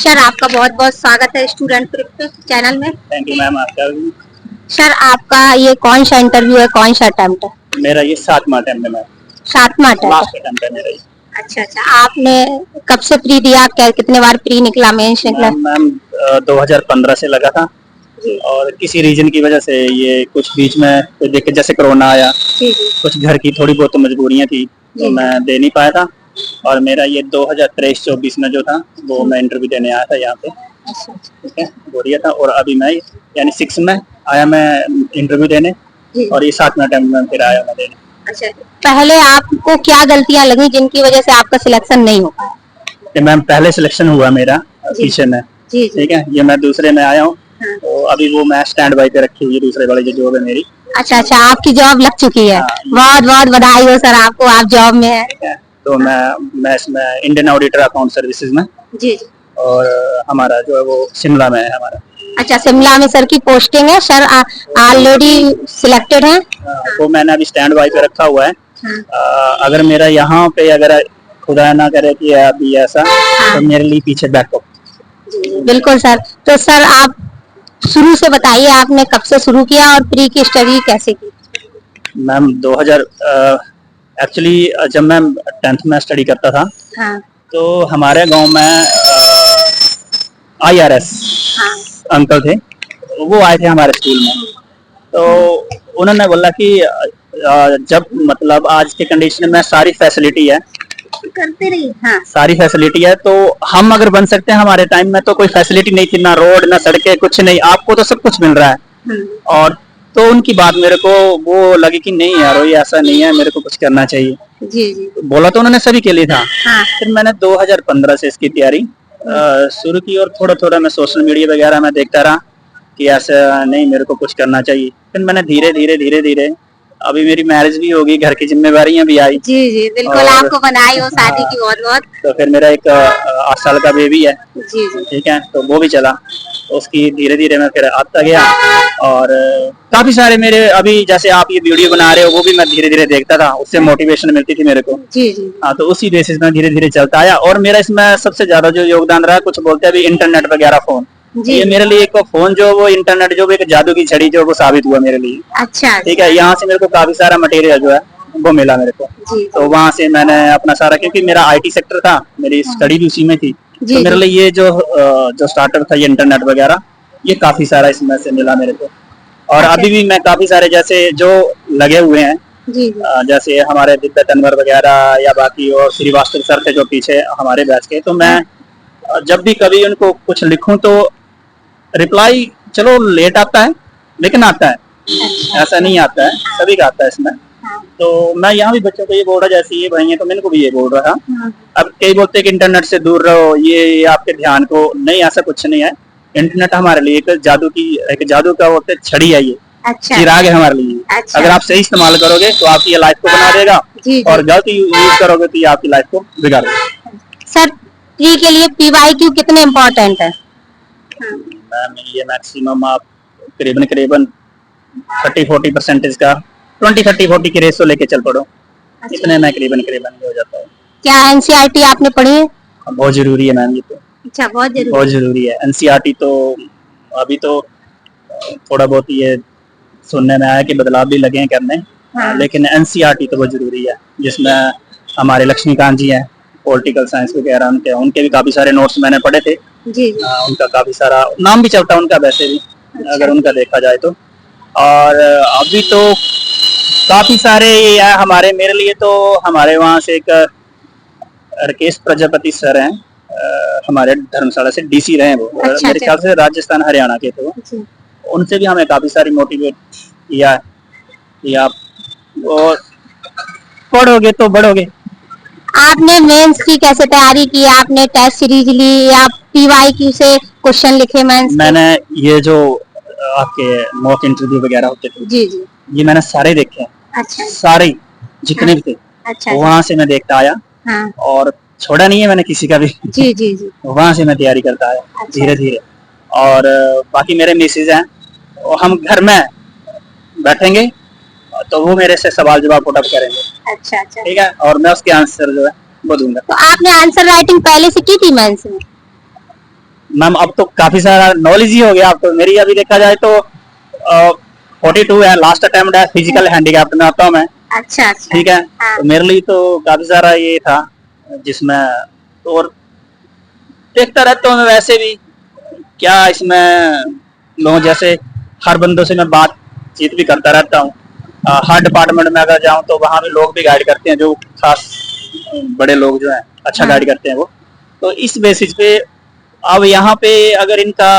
Sir आपका बहुत बहुत स्वागत है स्टूडेंट चैनल में। थैंक यू मैम, आपका भी। सर आपका ये कौन सा इंटरव्यू है, कौन सा अटेम्प्ट है? मेरा ये 7वां अटेम्प्ट है मैम। 7वां अटेम्प्ट? लास्ट अटेम्प्ट है मेरा ये। अच्छा अच्छा, आपने कब से प्री दिया, क्या कितने बार प्री निकला, मेंस निकला? मैम 2015 से लगा था और किसी रीजन की वजह से ये कुछ बीच में कोई दिक्कत, जैसे कोरोना आया, कुछ घर की थोड़ी बहुत मजबूरियां थी तो मैं दे नहीं पाया था। और मेरा ये 2023-24 में जो था वो मैं इंटरव्यू देने आया था यहाँ पे, ठीक है, बोरिया था। और अभी मैं यानी 6 में आया मैं इंटरव्यू देने, और ये 7वां अटेम्प्ट में फिर आया मैं देने। अच्छा, पहले आपको क्या गलतियां लगी जिनकी वजह से आपका सिलेक्शन नहीं हो पाया? मैम पहले सिलेक्शन हुआ मेरा पीछे में, ठीक है, ये मैं दूसरे में आया हूँ। हाँ। तो अभी वो मैं स्टैंड बाई पे रखी हुई है, दूसरे वाले जो जॉब है मेरी। अच्छा अच्छा, आपकी जॉब लग चुकी है। हाँ, बहुत बहुत बधाई हो सर आपको, आप जॉब में है। तो मैं इसमें इंडियन ऑडिटर अकाउंट सर्विसेज में जी, और हमारा जो है वो शिमला में है हमारा। अच्छा, शिमला में सर की पोस्टिंग है। सर ऑलरेडी सिलेक्टेड है? वो मैंने अभी स्टैंड बाई पे रखा हुआ है। अगर मेरा यहाँ पे अगर खुदा ना करे कि अभी ऐसा, तो मेरे लिए पीछे बैकअप। बिल्कुल सर। तो सर आप शुरू से बताइए, आपने कब से शुरू किया और प्री की स्टडी कैसे की? मैम 2000 एक्चुअली जब मैं 10th में स्टडी करता था, हाँ, तो हमारे गांव में IRS अंकल थे, वो आए थे हमारे स्कूल में। तो उन्होंने बोला कि जब मतलब आज के कंडीशन में सारी फैसिलिटी है, करते रही, हाँ, सारी फैसिलिटी है, तो हम अगर बन सकते हैं। हमारे टाइम में तो कोई फैसिलिटी नहीं थी, ना रोड ना सड़कें, कुछ नहीं, आपको तो सब कुछ मिल रहा है। और तो उनकी बात मेरे को वो लगी कि नहीं यार, ये ऐसा नहीं है, मेरे को कुछ करना चाहिए। जी। बोला तो उन्होंने सभी के लिए था। हाँ। फिर मैंने 2015 से इसकी तैयारी शुरू की, और थोड़ा थोड़ा मैं सोशल मीडिया वगैरह में देखता रहा कि ऐसा नहीं, मेरे को कुछ करना चाहिए। फिर मैंने धीरे धीरे अभी मेरी मैरिज भी होगी, घर की जिम्मेवारियां भी आई। जी जी बिल्कुल, आपको बनाई हो शादी की बहुत बहुत। तो फिर मेरा एक 8 साल का बेबी है। जी जी, ठीक है, तो वो भी चला, तो उसकी धीरे धीरे मैं फिर आता गया। और काफी सारे मेरे अभी जैसे आप ये वीडियो बना रहे हो, वो भी मैं धीरे धीरे देखता था, उससे मोटिवेशन मिलती थी मेरे को। जी जी, हाँ, तो उसी बेसिस में धीरे धीरे चलता आया। और मेरा इसमें सबसे ज्यादा जो योगदान रहा, कुछ बोलते हैं अभी इंटरनेट वगैरह, फोन, ये मेरे लिए एक फोन जो वो इंटरनेट जो एक जादू की छड़ी जो वो साबित हुआ मेरे लिए। अच्छा, ठीक है, यहाँ से मेरे को काफी सारा मटेरियल जो है वो मिला मेरे को। तो वहाँ से मैंने अपना सारा, क्योंकि मेरा IT सेक्टर था, मेरी स्टडी भी उसी में थी, तो मेरे लिए ये जो स्टार्टअप था, ये इंटरनेट वगैरह, ये काफी सारा इसमें से मिला मेरे को। और अभी भी मैं काफी सारे जैसे जो लगे हुए हैं, जैसे हमारे दिव्या तनवर वगैरह या बाकी, और श्रीवास्तव सर थे जो पीछे हमारे बैच के, तो मैं जब भी कभी उनको कुछ लिखूं तो रिप्लाई चलो लेट आता है, लेकिन आता है। अच्छा, ऐसा नहीं आता है, सभी का आता है इसमें। हाँ। तो मैं यहाँ भी बच्चों को ये बोल रहा, जैसे ये भाई है तो मैंने को भी ये बोल रहा था। हाँ। अब कई बोलते हैं कि इंटरनेट से दूर रहो, ये आपके ध्यान को, नहीं, ऐसा कुछ नहीं है। इंटरनेट हमारे लिए एक जादू का होता है, छड़ी है ये। अच्छा, चिराग है हमारे लिए। अच्छा, अगर आप सही इस्तेमाल करोगे तो आपकी लाइफ को बना देगा, और गलत यूज करोगे तो ये आपकी लाइफ को बिगाड़ देगा। सर प्री के लिए PYQ कितने इम्पोर्टेंट है? मैम ये मैक्सिमम आप करीबन 30-40% का 20-30-40 की रेशो लेके चल पड़ो। अच्छा, इतने में करीबन हो जाता है। क्या NCERT आपने पढ़ी है? बहुत जरूरी है मैम ये तो। अच्छा, बहुत जरूरी है NCERT तो। अभी तो थोड़ा बहुत ये सुनने में आया कि बदलाव भी लगे हैं करने। हाँ। लेकिन NCERT तो बहुत जरूरी है, जिसमें हमारे लक्ष्मीकांत जी हैं, पॉलिटिकल साइंस वगैरह, उनके भी काफी सारे नोट्स मैंने पढ़े थे। जी। उनका काफी सारा नाम भी चलता है उनका वैसे भी। अच्छा, अगर उनका देखा जाए तो। और अभी तो काफी सारे ये हमारे, मेरे लिए तो हमारे वहाँ से एक राकेश प्रजापति सर हैं, हमारे धर्मशाला से DC रहे हैं वो। अच्छा, मेरे ख्याल से राजस्थान हरियाणा के थे वो। उनसे भी हमें काफी सारी मोटिवेट किया कि आप पढ़ोगे तो बढ़ोगे। आपने मेंस की कैसे तैयारी की? आपने टेस्ट सीरीज ली या PYQ से क्वेश्चन लिखे मेंस? मैंने ये जो आपके मॉक इंटरव्यू वगैरह होते थे, जी जी, ये मैंने सारे देखे। अच्छा, सारे जितने भी थे। अच्छा, वहाँ से मैं देखता आया। हाँ। और छोड़ा नहीं है मैंने किसी का भी। जी जी जी, वहाँ से मैं तैयारी करता आया। अच्छा, धीरे धीरे। और बाकी मेरे मिसेज हैं, हम घर में बैठेंगे तो वो मेरे से सवाल जवाब पुट अप करेंगे। अच्छा अच्छा, ठीक है, और मैं उसके आंसर जो है वो दूंगा। तो आपने आंसर राइटिंग पहले से की थी मेंस में? मैम अब तो काफी सारा नॉलेज ही हो गया। अब तो मेरी अभी देखा जाए तो 42 है, लास्ट अटेम्प्ट है, फिजिकल हैंडीकैप्ट में आता हूँ मैं। अच्छा अच्छा। ठीक है, हाँ। तो मेरे लिए तो काफी सारा ये था जिसमें, और देखता रहता हूँ मैं वैसे भी क्या इसमें लोगों जैसे हर बंदों से मैं बातचीत भी करता रहता हूँ। हर डिपार्टमेंट में अगर जाऊँ तो वहाँ भी लोग भी गाइड करते हैं, जो खास बड़े लोग जो हैं अच्छा हाँ। गाइड करते हैं वो। तो इस बेसिस पे अब यहाँ पे अगर इनका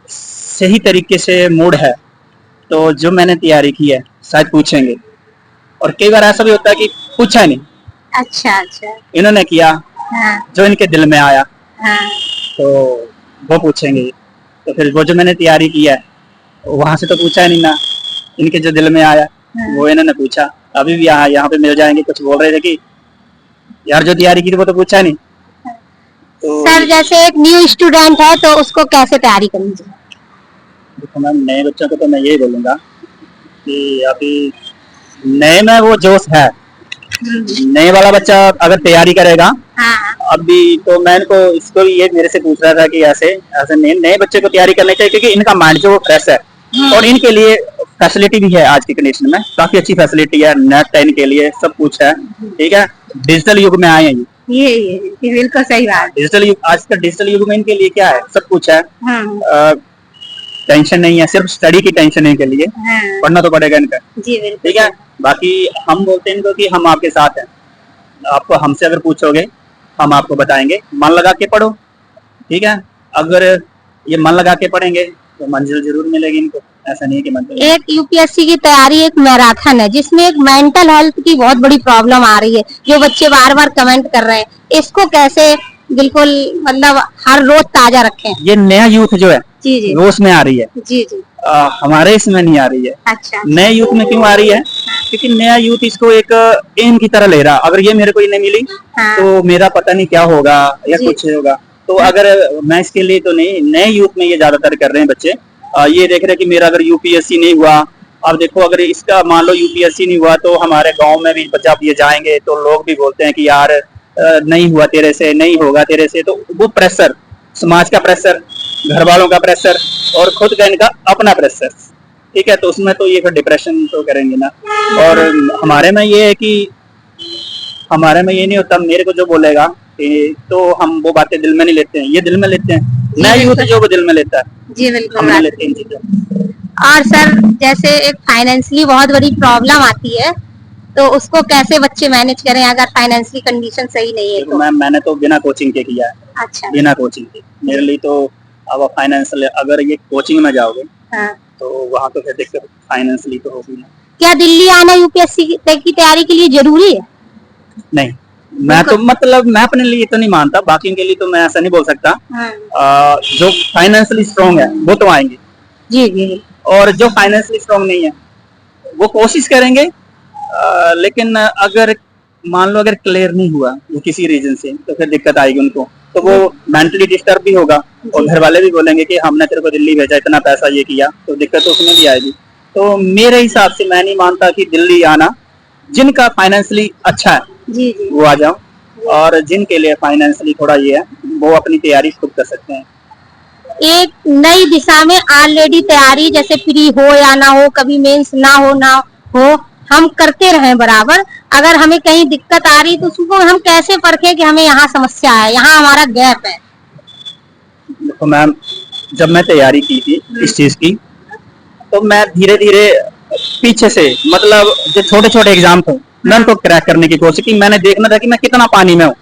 सही तरीके से मूड है तो जो मैंने तैयारी की है शायद पूछेंगे, और कई बार ऐसा भी होता है कि पूछा नहीं, अच्छा अच्छा। इन्होंने किया हाँ जो इनके दिल में आया हाँ। तो वो पूछेंगे। तो फिर वो जो मैंने तैयारी की है वहां से तो पूछा नहीं ना, इनके जो दिल में आया हाँ। वो इन्होंने पूछा। अभी भी यहाँ पे मिल जाएंगे, कुछ बोल रहे थे कि यार जो तैयारी की थी वो तो पूछा नहीं। तो सर जैसे एक न्यू स्टूडेंट है तो उसको कैसे तैयारी करनी चाहिए? देखो मैम, नए बच्चों को तो मैं यही बोलूंगा कि अभी नए में वो जोश है, नए वाला बच्चा अगर तैयारी करेगा हाँ। अभी, तो मैं इनको इसको ये मेरे से पूछ रहा था कि ऐसे ऐसे नए बच्चे को तैयारी करनी चाहिए, क्योंकि इनका माइंड जो फ्रेश है और इनके लिए फैसिलिटी भी है। आज की कंडीशन में काफी अच्छी फैसिलिटी है, नेट 10 के लिए सब कुछ है। ठीक है, डिजिटल युग में आए हैं ये बिल्कुल सही बात। डिजिटल युग, आज का डिजिटल युग में इनके लिए क्या है, सब कुछ है। हाँ। टेंशन नहीं है, सिर्फ स्टडी की टेंशन है इनके लिए, हाँ। पढ़ना तो पड़ेगा इनका। जी बिल्कुल। ठीक है, बाकी हम बोलते हैं इनको कि हम आपके साथ हैं, आपको हमसे अगर पूछोगे हम आपको बताएंगे, मन लगा के पढ़ो। ठीक है, अगर ये मन लगा के पढ़ेंगे तो मंजिल जरूर मिलेगी इनको, ऐसा नहीं है कि मंजिल। एक यूपीएससी की तैयारी एक मैराथन है जिसमें एक मेंटल हेल्थ की बहुत बड़ी प्रॉब्लम आ रही है, जो बच्चे बार बार कमेंट कर रहे हैं, इसको कैसे बिल्कुल मतलब हर रोज ताजा रखें? ये नया यूथ जो है जी जी। रोज में आ रही है। जी जी। हमारे इसमें नहीं आ रही है। अच्छा। नए यूथ में क्यों आ रही है? क्योंकि नया यूथ इसको एक एम की तरह ले रहा, अगर ये मेरे को ये नहीं मिली हाँ। तो मेरा पता नहीं क्या होगा या जी। कुछ होगा। तो अगर मैं इसके लिए तो नहीं, नए यूथ में ये ज्यादातर कर रहे हैं बच्चे, ये देख रहे हैं कि मेरा अगर यूपीएससी नहीं हुआ, अब देखो अगर इसका मान लो यूपीएससी नहीं हुआ तो हमारे गांव में भी जब ये जाएंगे तो लोग भी बोलते हैं कि यार नहीं हुआ तेरे से, नहीं होगा तेरे से। तो वो प्रेशर, समाज का प्रेशर, घर वालों का प्रेशर और खुद का इनका अपना प्रेशर, ठीक है, तो उसमें तो ये फिर डिप्रेशन तो करेंगे ना। और हमारे में ये है कि हमारे में ये नहीं होता, मेरे को जो बोलेगा तो हम वो बातें दिल में नहीं लेते हैं, ये दिल में लेते हैं। नया यूथ जो वो दिल में लेता है, जी बिल्कुल, हम नहीं लेते इन चीजों। और सर जैसे एक फाइनेंशियली बहुत बड़ी प्रॉब्लम आती है तो उसको कैसे बच्चे मैनेज करें अगर फाइनेंशियली कंडीशन सही नहीं है तो? मैंने तो बिना कोचिंग के किया है। अच्छा। बिना कोचिंग के मेरे लिए तो अब फाइनेंशियल, अगर ये कोचिंग में जाओगे हाँ। तो वहाँ तो फिर दिक्कत फाइनेंशियली तो होगी ना। क्या दिल्ली आना यूपीएससी की तैयारी के लिए जरूरी है? नहीं, मैं तो मतलब मैं अपने लिए तो नहीं मानता, बाकी के लिए तो मैं ऐसा नहीं बोल सकता। हाँ। जो फाइनेंशियली स्ट्रांग है वो तो आएंगे जी जी। और जो फाइनेंशियली स्ट्रांग नहीं है वो कोशिश करेंगे, लेकिन अगर मान लो अगर क्लियर नहीं हुआ वो किसी रीजन से तो फिर दिक्कत आएगी उनको, तो वो मेंटली डिस्टर्ब भी होगा और घर वाले भी बोलेंगे कि हमने तेरे को दिल्ली भेजा, इतना पैसा ये किया, तो दिक्कत तो उसमें भी आएगी। तो मेरे हिसाब से मैं नहीं मानता कि दिल्ली आना, जिनका फाइनेंशियली अच्छा है जी जी। वो आ जाओ, और जिनके लिए फाइनेंशियली थोड़ा ये है वो अपनी तैयारी खुद कर सकते हैं। एक नई दिशा में ऑलरेडी तैयारी, जैसे प्री हो या ना हो, कभी मेंस ना हो, हम करते रहें बराबर। अगर हमें कहीं दिक्कत आ रही तो उसको हम कैसे परखें कि हमें यहाँ समस्या है, यहाँ हमारा गैप है? देखो मैम, जब मैं तैयारी की थी इस चीज की तो मैं धीरे धीरे पीछे से, मतलब जो छोटे छोटे एग्जाम थे मैं उनको क्रैक करने की कोशिश की। मैंने देखना था कि मैं कितना पानी में हूँ,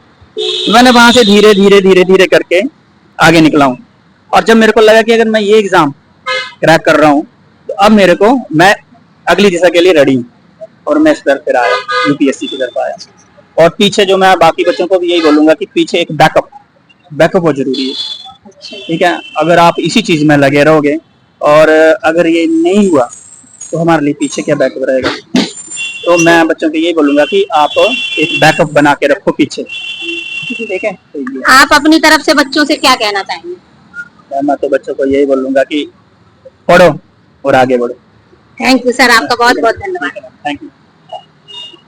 मैंने वहां से धीरे धीरे धीरे धीरे करके आगे निकला हूँ। और जब मेरे को लगा कि अगर मैं ये एग्जाम क्रैक कर रहा हूँ तो अब मेरे को, मैं अगली दिशा के लिए रेडी हूँ, और मैं इस तरफ फिर आया, यूपीएससी की तरफ आया। और पीछे जो मैं बाकी बच्चों को भी यही बोलूंगा कि पीछे एक बैकअप बहुत जरूरी है। ठीक है, अगर आप इसी चीज में लगे रहोगे और अगर ये नहीं हुआ तो हमारे लिए पीछे क्या बैकअप रहेगा। तो मैं बच्चों को यही बोलूंगा कि आप एक बैकअप बना के रखो पीछे। ठीक है, तो आप अपनी तरफ से बच्चों से क्या कहना चाहेंगे? मैं तो बच्चों को यही बोलूंगा कि पढ़ो और आगे बढ़ो। थैंक यू सर, आपका बहुत बहुत धन्यवाद। Thank you.